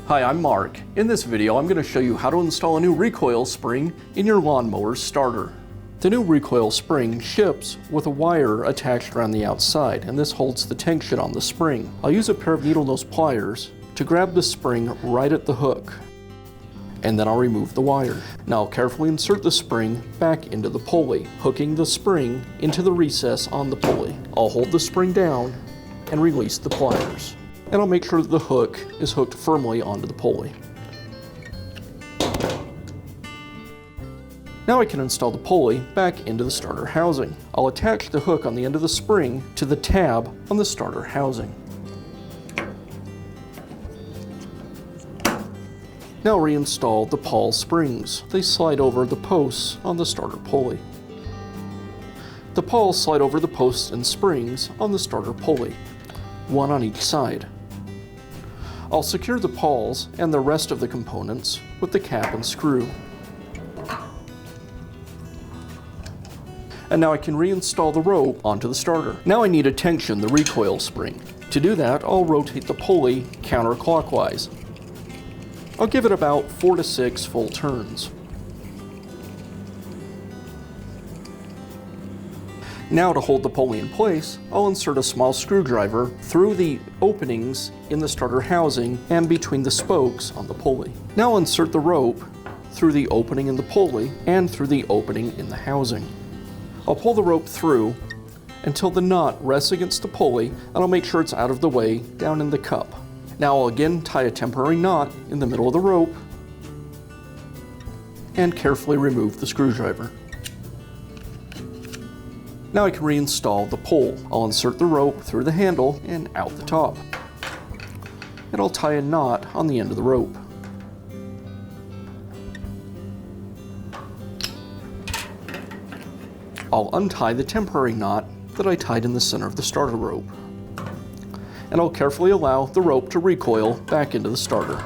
Hi, I'm Mark. In this video, I'm going to show you how to install a new recoil spring in your lawnmower starter. The new recoil spring ships with a wire attached around the outside, and this holds the tension on the spring. I'll use a pair of needle nose pliers to grab the spring right at the hook, and then I'll remove the wire. Now I'll carefully insert the spring back into the pulley, hooking the spring into the recess on the pulley. I'll hold the spring down and release the pliers, and I'll make sure that the hook is hooked firmly onto the pulley. Now I can install the pulley back into the starter housing. I'll attach the hook on the end of the spring to the tab on the starter housing. Now reinstall the pawl springs. They slide over the posts on the starter pulley. The pawls slide over the posts and springs on the starter pulley, one on each side. I'll secure the pawls and the rest of the components with the cap and screw. And now I can reinstall the rope onto the starter. Now I need to tension the recoil spring. To do that, I'll rotate the pulley counterclockwise. I'll give it about 4 to 6 full turns. Now to hold the pulley in place, I'll insert a small screwdriver through the openings in the starter housing and between the spokes on the pulley. Now I'll insert the rope through the opening in the pulley and through the opening in the housing. I'll pull the rope through until the knot rests against the pulley, and I'll make sure it's out of the way down in the cup. Now I'll again tie a temporary knot in the middle of the rope and carefully remove the screwdriver. Now I can reinstall the pole. I'll insert the rope through the handle and out the top. And I'll tie a knot on the end of the rope. I'll untie the temporary knot that I tied in the center of the starter rope. And I'll carefully allow the rope to recoil back into the starter.